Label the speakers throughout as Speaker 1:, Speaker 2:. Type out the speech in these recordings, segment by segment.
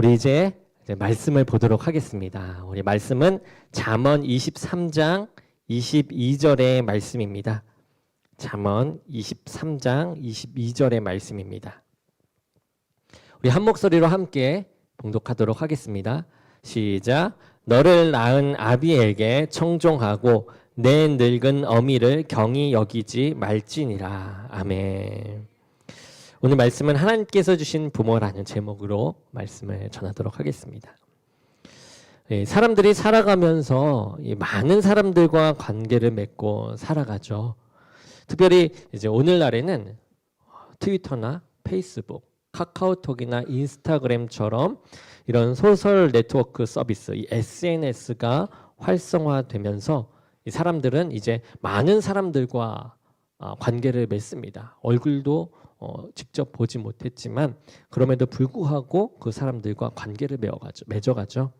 Speaker 1: 우리 이제 말씀을 보도록 하겠습니다. 우리 말씀은 잠언 23장 22절의 말씀입니다. 잠언 23장 22절의 말씀입니다. 우리 한 목소리로 함께 봉독하도록 하겠습니다. 시작. 너를 낳은 아비에게 청종하고 내 늙은 어미를 경히 여기지 말지니라. 아멘. 오늘 말씀은 하나님께서 주신 부모라는 제목으로 말씀을 전하도록 하겠습니다. 사람들이 살아가면서 많은 사람들과 관계를 맺고 살아가죠. 특별히 이제 오늘날에는 트위터나 페이스북, 카카오톡이나 인스타그램처럼 이런 소셜 네트워크 서비스, 이 SNS가 활성화되면서 이 사람들은 이제 많은 사람들과 관계를 맺습니다. 얼굴도 직접 보지 못했지만 그럼에도 불구하고 그 사람들과 관계를 맺어가죠.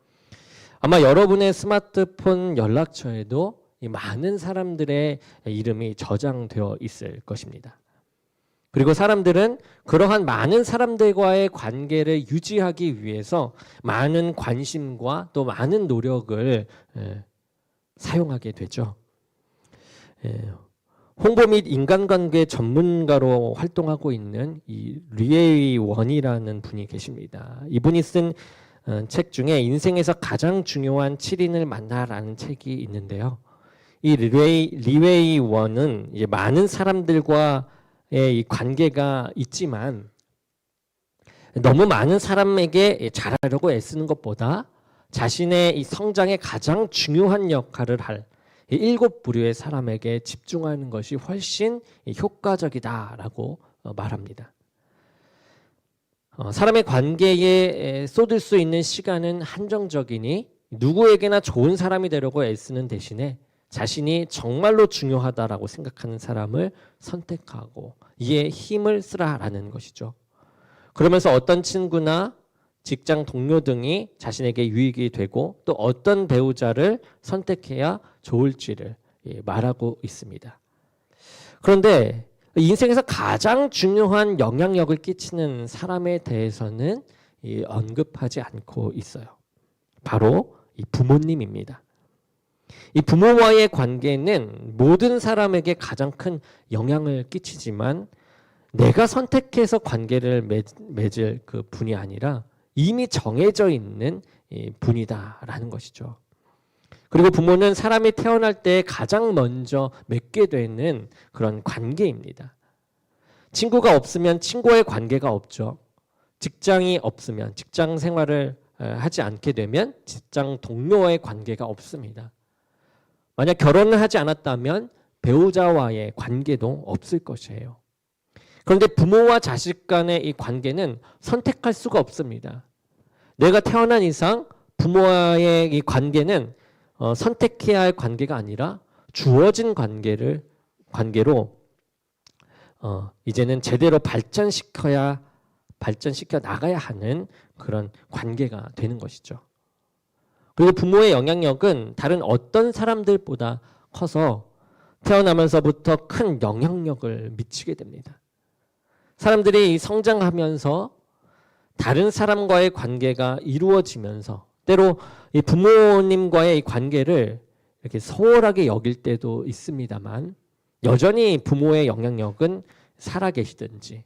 Speaker 1: 아마 여러분의 스마트폰 연락처에도 이 많은 사람들의 이름이 저장되어 있을 것입니다. 그리고 사람들은 그러한 많은 사람들과의 관계를 유지하기 위해서 많은 관심과 또 많은 노력을 사용하게 되죠. 홍보 및 인간관계 전문가로 활동하고 있는 이 류에이 원이라는 분이 계십니다. 이분이 쓴 책 중에 인생에서 가장 중요한 7인을 만나라는 책이 있는데요. 이 류에이 원은 이제 많은 사람들과의 이 관계가 있지만 너무 많은 사람에게 잘하려고 애쓰는 것보다 자신의 이 성장에 가장 중요한 역할을 할 7부류의 사람에게 집중하는 것이 훨씬 효과적이다라고 말합니다. 사람의 관계에 쏟을 수 있는 시간은 한정적이니 누구에게나 좋은 사람이 되려고 애쓰는 대신에 자신이 정말로 중요하다라고 생각하는 사람을 선택하고 이에 힘을 쓰라라는 것이죠. 그러면서 어떤 친구나 직장 동료 등이 자신에게 유익이 되고 또 어떤 배우자를 선택해야 좋을지를 말하고 있습니다. 그런데 인생에서 가장 중요한 영향력을 끼치는 사람에 대해서는 언급하지 않고 있어요. 바로 이 부모님입니다. 이 부모와의 관계는 모든 사람에게 가장 큰 영향을 끼치지만 내가 선택해서 관계를 맺을 그 분이 아니라 이미 정해져 있는 분이다라는 것이죠. 그리고 부모는 사람이 태어날 때 가장 먼저 맺게 되는 그런 관계입니다. 친구가 없으면 친구와의 관계가 없죠. 직장이 없으면 직장 생활을 하지 않게 되면 직장 동료와의 관계가 없습니다. 만약 결혼을 하지 않았다면 배우자와의 관계도 없을 것이에요. 그런데 부모와 자식 간의 이 관계는 선택할 수가 없습니다. 내가 태어난 이상 부모와의 이 관계는 선택해야 할 관계가 아니라 주어진 관계로 이제는 제대로 발전시켜 나가야 하는 그런 관계가 되는 것이죠. 그리고 부모의 영향력은 다른 어떤 사람들보다 커서 태어나면서부터 큰 영향력을 미치게 됩니다. 사람들이 성장하면서 다른 사람과의 관계가 이루어지면서 때로 이 부모님과의 이 관계를 이렇게 소홀하게 여길 때도 있습니다만 여전히 부모의 영향력은 살아계시든지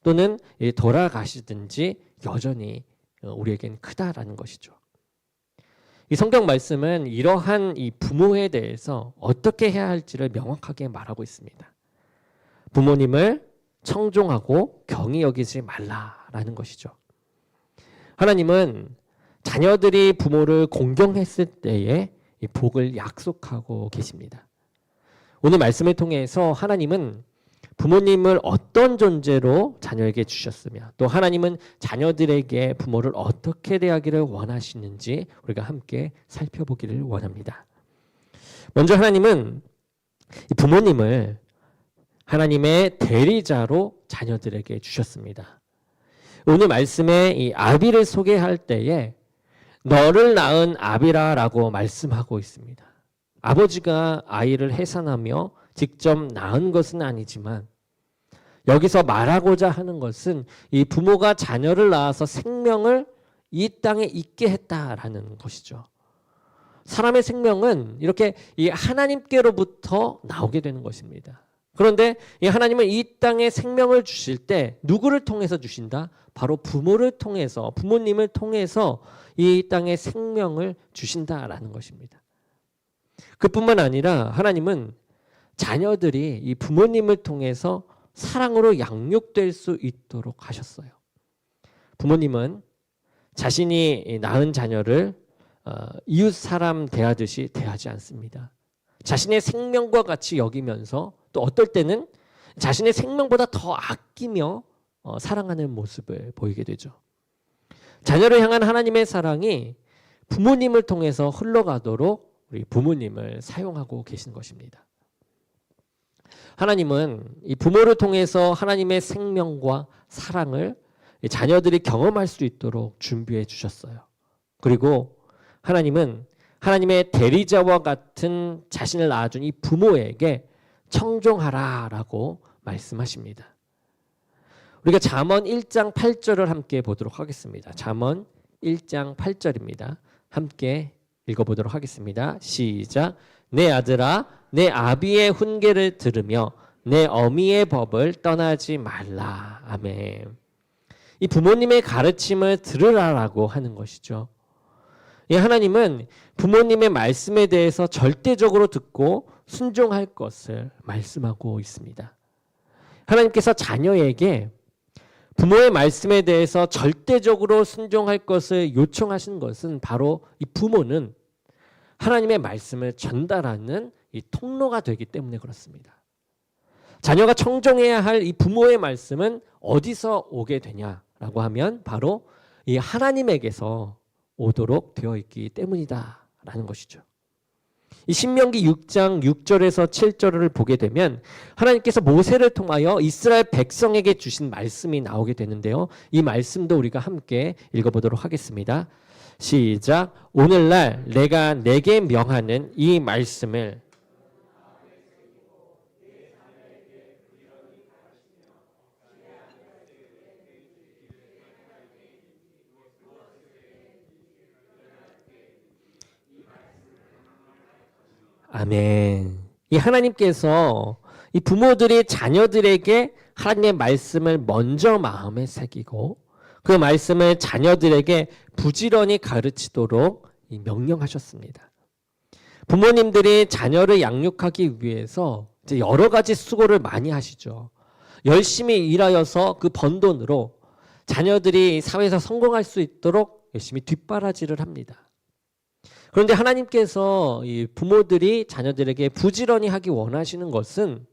Speaker 1: 또는 돌아가시든지 여전히 우리에겐 크다라는 것이죠. 이 성경 말씀은 이러한 이 부모에 대해서 어떻게 해야 할지를 명확하게 말하고 있습니다. 부모님을 청종하고 경히 여기지 말라라는 것이죠. 하나님은 자녀들이 부모를 공경했을 때에 이 복을 약속하고 계십니다. 오늘 말씀을 통해서 하나님은 부모님을 어떤 존재로 자녀에게 주셨으며 또 하나님은 자녀들에게 부모를 어떻게 대하기를 원하시는지 우리가 함께 살펴보기를 원합니다. 먼저 하나님은 부모님을 하나님의 대리자로 자녀들에게 주셨습니다. 오늘 말씀에 이 아비를 소개할 때에 너를 낳은 아비라라고 말씀하고 있습니다. 아버지가 아이를 해산하며 직접 낳은 것은 아니지만 여기서 말하고자 하는 것은 이 부모가 자녀를 낳아서 생명을 이 땅에 있게 했다라는 것이죠. 사람의 생명은 이렇게 이 하나님께로부터 나오게 되는 것입니다. 그런데 이 하나님은 이 땅에 생명을 주실 때 누구를 통해서 주신다? 바로 부모를 통해서, 부모님을 통해서 이 땅에 생명을 주신다라는 것입니다. 그뿐만 아니라 하나님은 자녀들이 이 부모님을 통해서 사랑으로 양육될 수 있도록 하셨어요. 부모님은 자신이 낳은 자녀를 이웃 사람 대하듯이 대하지 않습니다. 자신의 생명과 같이 여기면서 또 어떨 때는 자신의 생명보다 더 아끼며 사랑하는 모습을 보이게 되죠. 자녀를 향한 하나님의 사랑이 부모님을 통해서 흘러가도록 우리 부모님을 사용하고 계신 것입니다. 하나님은 이 부모를 통해서 하나님의 생명과 사랑을 자녀들이 경험할 수 있도록 준비해 주셨어요. 그리고 하나님은 하나님의 대리자와 같은 자신을 낳아준 이 부모에게 청종하라라고 말씀하십니다. 우리가 잠언 1장 8절을 함께 보도록 하겠습니다. 잠언 1장 8절입니다. 함께 읽어보도록 하겠습니다. 시작. 내 아들아 내 아비의 훈계를 들으며 내 어미의 법을 떠나지 말라. 아멘. 이 부모님의 가르침을 들으라라고 하는 것이죠. 이 하나님은 부모님의 말씀에 대해서 절대적으로 듣고 순종할 것을 말씀하고 있습니다. 하나님께서 자녀에게 부모의 말씀에 대해서 절대적으로 순종할 것을 요청하신 것은 바로 이 부모는 하나님의 말씀을 전달하는 이 통로가 되기 때문에 그렇습니다. 자녀가 청종해야 할 이 부모의 말씀은 어디서 오게 되냐라고 하면 바로 이 하나님에게서 오도록 되어 있기 때문이다라는 것이죠. 이 신명기 6장 6절에서 7절을 보게 되면 하나님께서 모세를 통하여 이스라엘 백성에게 주신 말씀이 나오게 되는데요. 이 말씀도 우리가 함께 읽어보도록 하겠습니다. 시작. 오늘날 내가 내게 명하는 이 말씀을 아멘. 이 하나님께서 이 부모들이 자녀들에게 하나님의 말씀을 먼저 마음에 새기고 그 말씀을 자녀들에게 부지런히 가르치도록 명령하셨습니다. 부모님들이 자녀를 양육하기 위해서 이제 여러 가지 수고를 많이 하시죠. 열심히 일하여서 그 번 돈으로 자녀들이 사회에서 성공할 수 있도록 열심히 뒷바라지를 합니다. 그런데 하나님께서 이 부모들이 자녀들에게 부지런히 하기 원하시는 것은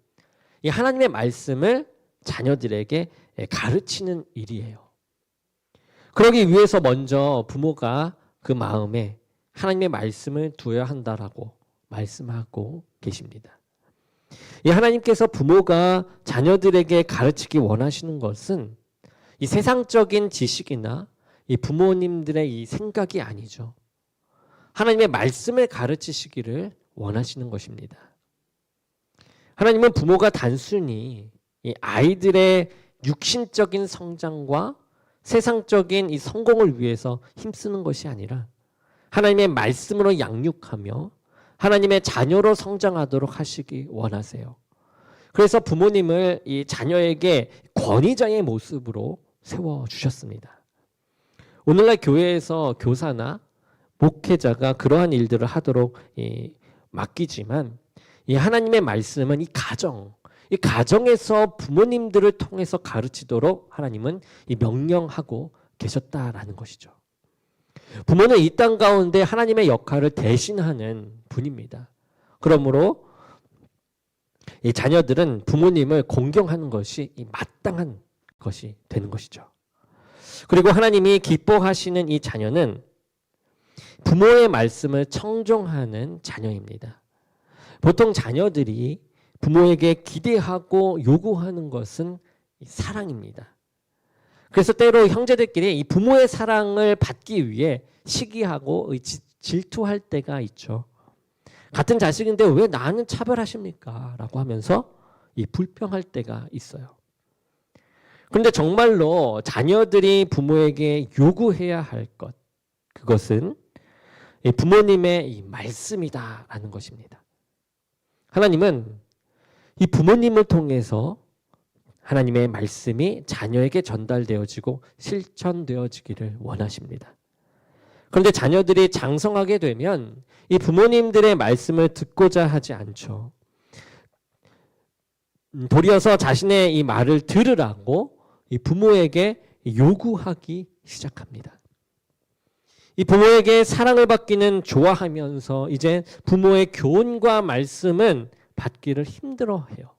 Speaker 1: 이 하나님의 말씀을 자녀들에게 가르치는 일이에요. 그러기 위해서 먼저 부모가 그 마음에 하나님의 말씀을 두어야 한다라고 말씀하고 계십니다. 이 하나님께서 부모가 자녀들에게 가르치기 원하시는 것은 이 세상적인 지식이나 이 부모님들의 이 생각이 아니죠. 하나님의 말씀을 가르치시기를 원하시는 것입니다. 하나님은 부모가 단순히 이 아이들의 육신적인 성장과 세상적인 이 성공을 위해서 힘쓰는 것이 아니라 하나님의 말씀으로 양육하며 하나님의 자녀로 성장하도록 하시기 원하세요. 그래서 부모님을 이 자녀에게 권위자의 모습으로 세워주셨습니다. 오늘날 교회에서 교사나 목회자가 그러한 일들을 하도록 맡기지만 이 하나님의 말씀은 이 가정에서 부모님들을 통해서 가르치도록 하나님은 이 명령하고 계셨다라는 것이죠. 부모는 이 땅 가운데 하나님의 역할을 대신하는 분입니다. 그러므로 이 자녀들은 부모님을 공경하는 것이 이 마땅한 것이 되는 것이죠. 그리고 하나님이 기뻐하시는 이 자녀는 부모의 말씀을 청종하는 자녀입니다. 보통 자녀들이 부모에게 기대하고 요구하는 것은 사랑입니다. 그래서 때로 형제들끼리 이 부모의 사랑을 받기 위해 시기하고 질투할 때가 있죠. 같은 자식인데 왜 나는 차별하십니까? 라고 하면서 이 불평할 때가 있어요. 그런데 정말로 자녀들이 부모에게 요구해야 할 것, 그것은 부모님의 이 말씀이다라는 것입니다. 하나님은 이 부모님을 통해서 하나님의 말씀이 자녀에게 전달되어지고 실천되어지기를 원하십니다. 그런데 자녀들이 장성하게 되면 이 부모님들의 말씀을 듣고자 하지 않죠. 도리어서 자신의 이 말을 들으라고 이 부모에게 요구하기 시작합니다. 이 부모에게 사랑을 받기는 좋아하면서 이제 부모의 교훈과 말씀은 받기를 힘들어해요.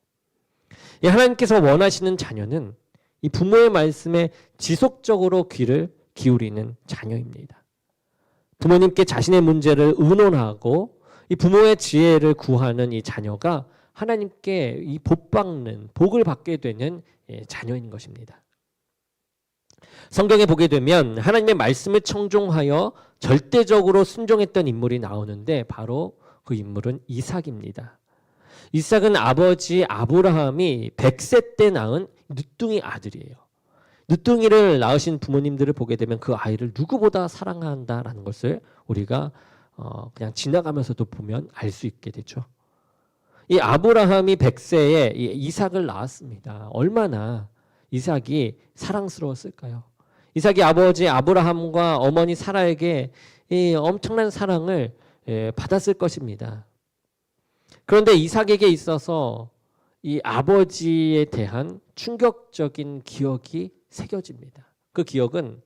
Speaker 1: 하나님께서 원하시는 자녀는 이 부모의 말씀에 지속적으로 귀를 기울이는 자녀입니다. 부모님께 자신의 문제를 의논하고 이 부모의 지혜를 구하는 이 자녀가 하나님께 이 복받는 복을 받게 되는 자녀인 것입니다. 성경에 보게 되면 하나님의 말씀을 청종하여 절대적으로 순종했던 인물이 나오는데 바로 그 인물은 이삭입니다. 이삭은 아버지 아브라함이 100세 때 낳은 늦둥이 아들이에요. 늦둥이를 낳으신 부모님들을 보게 되면 그 아이를 누구보다 사랑한다라는 것을 우리가 그냥 지나가면서도 보면 알 수 있게 되죠. 이 아브라함이 100세에 이삭을 낳았습니다. 얼마나 이삭이 사랑스러웠을까요? 이삭이 아버지 아브라함과 어머니 사라에게 이 엄청난 사랑을 받았을 것입니다. 그런데 이삭에게 있어서 이 아버지에 대한 충격적인 기억이 새겨집니다. 그 기억은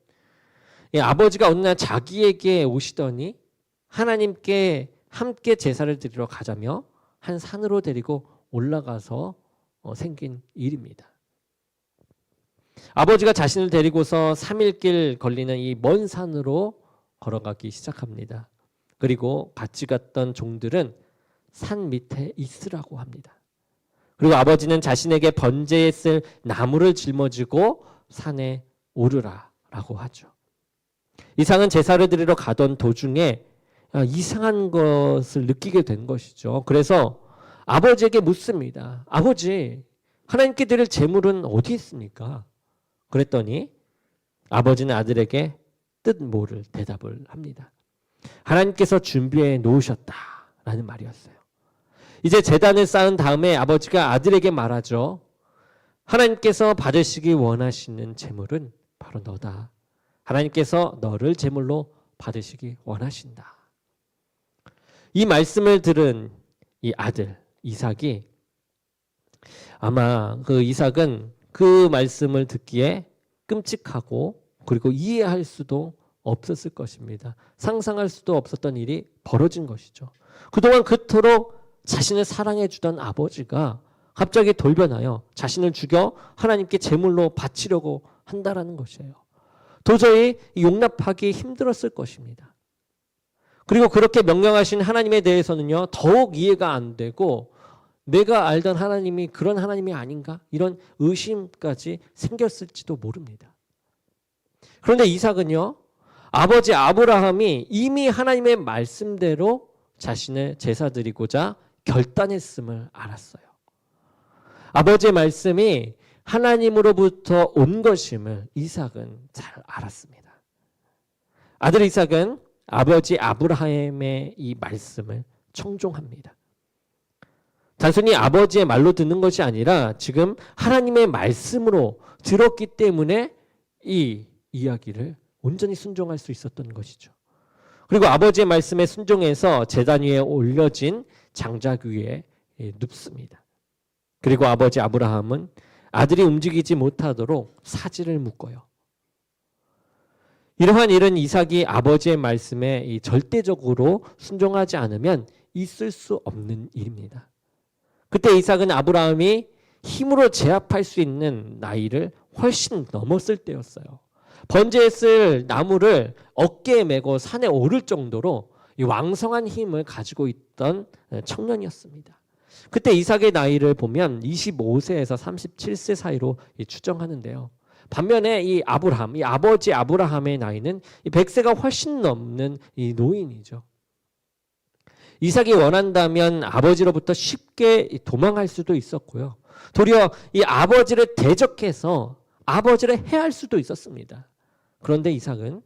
Speaker 1: 이 아버지가 어느 날 자기에게 오시더니 하나님께 함께 제사를 드리러 가자며 한 산으로 데리고 올라가서 생긴 일입니다. 아버지가 자신을 데리고서 3일길 걸리는 이 먼 산으로 걸어가기 시작합니다. 그리고 같이 갔던 종들은 산 밑에 있으라고 합니다. 그리고 아버지는 자신에게 번제에 쓸 나무를 짊어지고 산에 오르라라고 하죠. 이삭은 제사를 드리러 가던 도중에 이상한 것을 느끼게 된 것이죠. 그래서 아버지에게 묻습니다. 아버지, 하나님께 드릴 제물은 어디 있습니까? 그랬더니 아버지는 아들에게 뜻 모를 대답을 합니다. 하나님께서 준비해 놓으셨다라는 말이었어요. 이제 제단을 쌓은 다음에 아버지가 아들에게 말하죠. 하나님께서 받으시기 원하시는 제물은 바로 너다. 하나님께서 너를 제물로 받으시기 원하신다. 이 말씀을 들은 이 아들 이삭이 아마 그 이삭은 그 말씀을 듣기에 끔찍하고 그리고 이해할 수도 없었을 것입니다. 상상할 수도 없었던 일이 벌어진 것이죠. 그동안 그토록 자신을 사랑해 주던 아버지가 갑자기 돌변하여 자신을 죽여 하나님께 제물로 바치려고 한다라는 것이에요. 도저히 용납하기 힘들었을 것입니다. 그리고 그렇게 명령하신 하나님에 대해서는요, 더욱 이해가 안 되고 내가 알던 하나님이 그런 하나님이 아닌가? 이런 의심까지 생겼을지도 모릅니다. 그런데 이삭은요, 아버지 아브라함이 이미 하나님의 말씀대로 자신을 제사 드리고자 결단했음을 알았어요. 아버지의 말씀이 하나님으로부터 온 것임을 이삭은 잘 알았습니다. 아들 이삭은 아버지 아브라함의 이 말씀을 청종합니다. 단순히 아버지의 말로 듣는 것이 아니라 지금 하나님의 말씀으로 들었기 때문에 이 이야기를 온전히 순종할 수 있었던 것이죠. 그리고 아버지의 말씀에 순종해서 제단 위에 올려진 장작 위에 눕습니다. 그리고 아버지 아브라함은 아들이 움직이지 못하도록 사지를 묶어요. 이러한 일은 이삭이 아버지의 말씀에 절대적으로 순종하지 않으면 있을 수 없는 일입니다. 그때 이삭은 아브라함이 힘으로 제압할 수 있는 나이를 훨씬 넘었을 때였어요. 번제에 쓸 나무를 어깨에 메고 산에 오를 정도로 왕성한 힘을 가지고 있던 청년이었습니다. 그때 이삭의 나이를 보면 25세에서 37세 사이로 추정하는데요. 반면에 이 아브라함, 이 아버지 아브라함의 나이는 100세가 훨씬 넘는 이 노인이죠. 이삭이 원한다면 아버지로부터 쉽게 도망할 수도 있었고요. 도리어 이 아버지를 대적해서 아버지를 해할 수도 있었습니다. 그런데 이삭은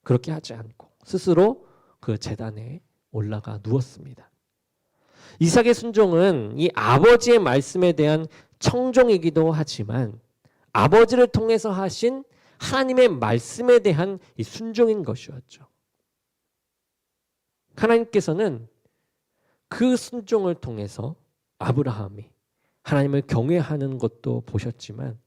Speaker 1: 그렇게 하지 않고 스스로 그 제단에 올라가 누웠습니다. 이삭의 순종은 이 아버지의 말씀에 대한 청종이기도 하지만 아버지를 통해서 하신 하나님의 말씀에 대한 이 순종인 것이었죠. 하나님께서는 그 순종을 통해서 아브라함이 하나님을 경외하는 것도 보셨지만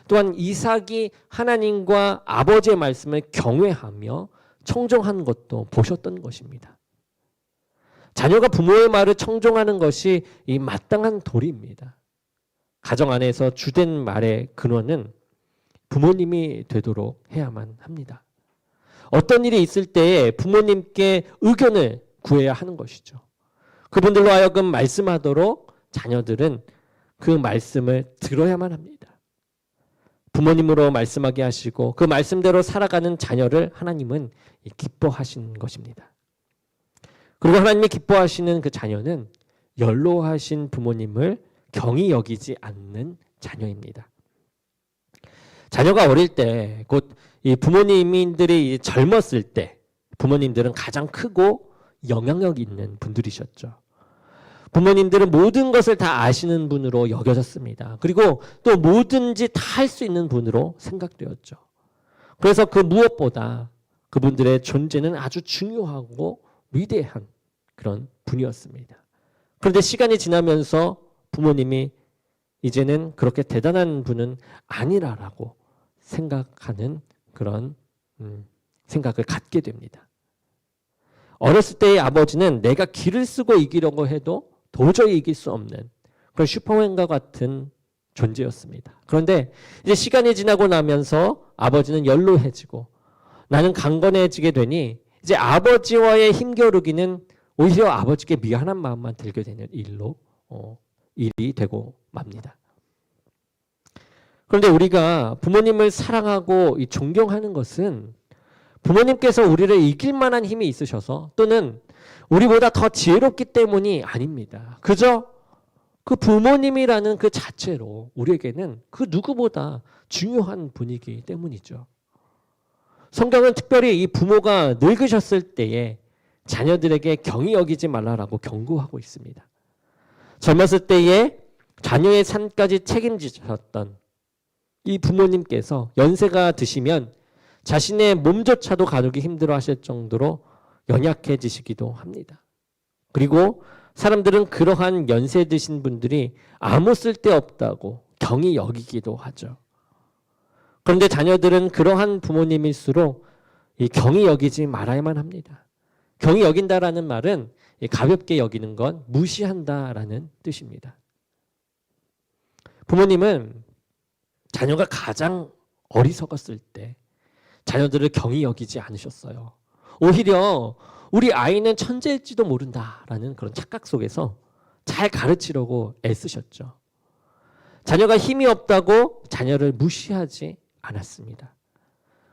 Speaker 1: 또한 이삭이 하나님과 아버지의 말씀을 경외하며 청종하는 것도 보셨던 것입니다. 자녀가 부모의 말을 청종하는 것이 이 마땅한 도리입니다. 가정 안에서 주된 말의 근원은 부모님이 되도록 해야만 합니다. 어떤 일이 있을 때에 부모님께 의견을 구해야 하는 것이죠. 그분들로 하여금 말씀하도록 자녀들은 그 말씀을 들어야만 합니다. 부모님으로 말씀하게 하시고 그 말씀대로 살아가는 자녀를 하나님은 기뻐하신 것입니다. 그리고 하나님이 기뻐하시는 그 자녀는 연로하신 부모님을 경히 여기지 않는 자녀입니다. 자녀가 어릴 때, 곧 이 부모님들이 젊었을 때 부모님들은 가장 크고 영향력 있는 분들이셨죠. 부모님들은 모든 것을 다 아시는 분으로 여겨졌습니다. 그리고 또 뭐든지 다 할 수 있는 분으로 생각되었죠. 그래서 그 무엇보다 그분들의 존재는 아주 중요하고 위대한 그런 분이었습니다. 그런데 시간이 지나면서 부모님이 이제는 그렇게 대단한 분은 아니라라고 생각하는 그런 생각을 갖게 됩니다. 어렸을 때의 아버지는 내가 기를 쓰고 이기려고 해도 도저히 이길 수 없는 그런 슈퍼맨과 같은 존재였습니다. 그런데 이제 시간이 지나고 나면서 아버지는 연로해지고 나는 강건해지게 되니 이제 아버지와의 힘겨루기는 오히려 아버지께 미안한 마음만 들게 되는 일이 되고 맙니다. 그런데 우리가 부모님을 사랑하고 존경하는 것은 부모님께서 우리를 이길 만한 힘이 있으셔서 또는 우리보다 더 지혜롭기 때문이 아닙니다. 그저 그 부모님이라는 그 자체로 우리에게는 그 누구보다 중요한 분이기 때문이죠. 성경은 특별히 이 부모가 늙으셨을 때에 자녀들에게 경히 여기지 말라라고 경고하고 있습니다. 젊었을 때에 자녀의 삶까지 책임지셨던 이 부모님께서 연세가 드시면 자신의 몸조차도 가누기 힘들어 하실 정도로 연약해지시기도 합니다. 그리고 사람들은 그러한 연세 드신 분들이 아무 쓸데없다고 경히 여기기도 하죠. 그런데 자녀들은 그러한 부모님일수록 이 경히 여기지 말아야만 합니다. 경히 여긴다라는 말은 가볍게 여기는 건 무시한다라는 뜻입니다. 부모님은 자녀가 가장 어리석었을 때 자녀들을 경히 여기지 않으셨어요. 오히려 우리 아이는 천재일지도 모른다라는 그런 착각 속에서 잘 가르치려고 애쓰셨죠. 자녀가 힘이 없다고 자녀를 무시하지 않았습니다.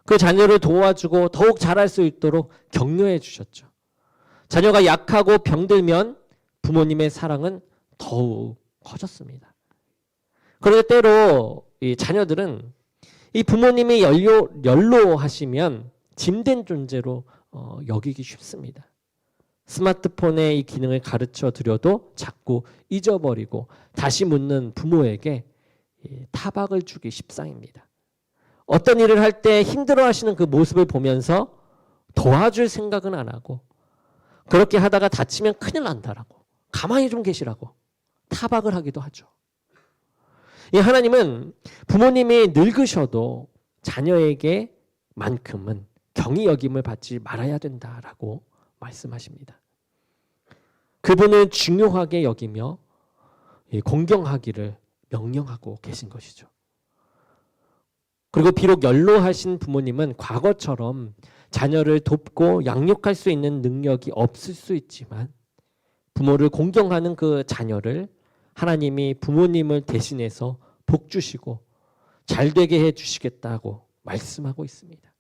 Speaker 1: 그 자녀를 도와주고 더욱 잘할 수 있도록 격려해 주셨죠. 자녀가 약하고 병들면 부모님의 사랑은 더욱 커졌습니다. 그런데 때로 이 자녀들은 이 부모님이 연로하시면 짐된 존재로 여기기 쉽습니다. 스마트폰의 이 기능을 가르쳐 드려도 자꾸 잊어버리고 다시 묻는 부모에게 타박을 주기 십상입니다. 어떤 일을 할 때 힘들어하시는 그 모습을 보면서 도와줄 생각은 안 하고 그렇게 하다가 다치면 큰일 난다라고 가만히 좀 계시라고 타박을 하기도 하죠. 하나님은 부모님이 늙으셔도 자녀에게만큼은 경히 여김을 받지 말아야 된다라고 말씀하십니다. 그분을 중요하게 여기며 공경하기를 명령하고 계신 것이죠. 그리고 비록 연로하신 부모님은 과거처럼 자녀를 돕고 양육할 수 있는 능력이 없을 수 있지만 부모를 공경하는 그 자녀를 하나님이 부모님을 대신해서 복 주시고 잘 되게 해 주시겠다고 말씀하고 있습니다.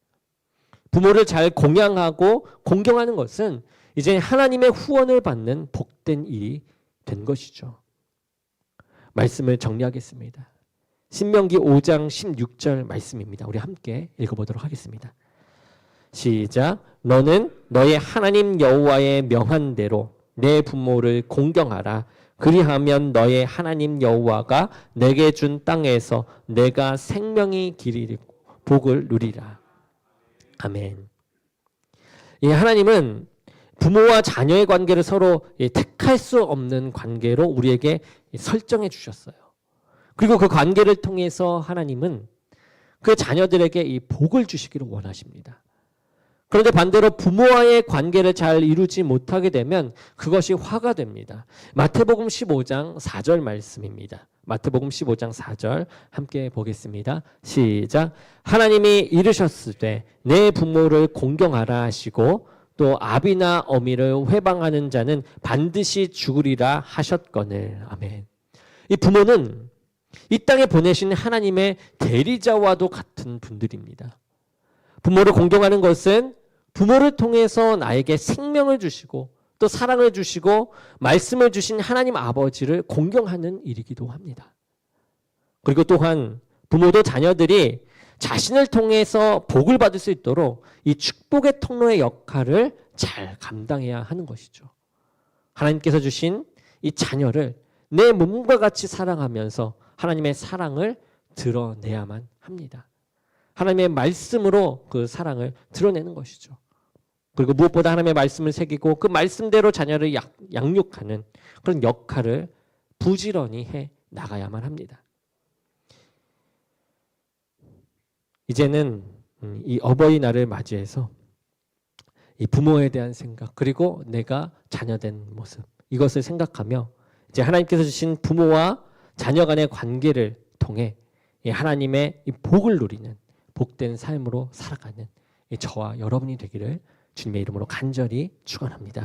Speaker 1: 부모를 잘 공양하고 공경하는 것은 이제 하나님의 후원을 받는 복된 일이 된 것이죠. 말씀을 정리하겠습니다. 신명기 5장 16절 말씀입니다. 우리 함께 읽어보도록 하겠습니다. 시작. 너는 너의 하나님 여호와의 명한 대로 내 부모를 공경하라. 그리하면 너의 하나님 여호와가 내게 준 땅에서 내가 생명이 기리고 복을 누리라. 아멘. 이 하나님은 부모와 자녀의 관계를 서로 택할 수 없는 관계로 우리에게 설정해 주셨어요. 그리고 그 관계를 통해서 하나님은 그 자녀들에게 이 복을 주시기를 원하십니다. 그런데 반대로 부모와의 관계를 잘 이루지 못하게 되면 그것이 화가 됩니다. 마태복음 15장 4절 말씀입니다. 마태복음 15장 4절 함께 보겠습니다. 시작. 하나님이 이르셨으되 내 부모를 공경하라 하시고 또 아비나 어미를 회방하는 자는 반드시 죽으리라 하셨거늘. 아멘. 이 부모는 이 땅에 보내신 하나님의 대리자와도 같은 분들입니다. 부모를 공경하는 것은 부모를 통해서 나에게 생명을 주시고 또 사랑을 주시고 말씀을 주신 하나님 아버지를 공경하는 일이기도 합니다. 그리고 또한 부모도 자녀들이 자신을 통해서 복을 받을 수 있도록 이 축복의 통로의 역할을 잘 감당해야 하는 것이죠. 하나님께서 주신 이 자녀를 내 몸과 같이 사랑하면서 하나님의 사랑을 드러내야만 합니다. 하나님의 말씀으로 그 사랑을 드러내는 것이죠. 그리고 무엇보다 하나님의 말씀을 새기고 그 말씀대로 자녀를 양육하는 그런 역할을 부지런히 해 나가야만 합니다. 이제는 이 어버이날을 맞이해서 이 부모에 대한 생각 그리고 내가 자녀된 모습 이것을 생각하며 이제 하나님께서 주신 부모와 자녀 간의 관계를 통해 하나님의 이 복을 누리는 복된 삶으로 살아가는 저와 여러분이 되기를 주님의 이름으로 간절히 축원합니다.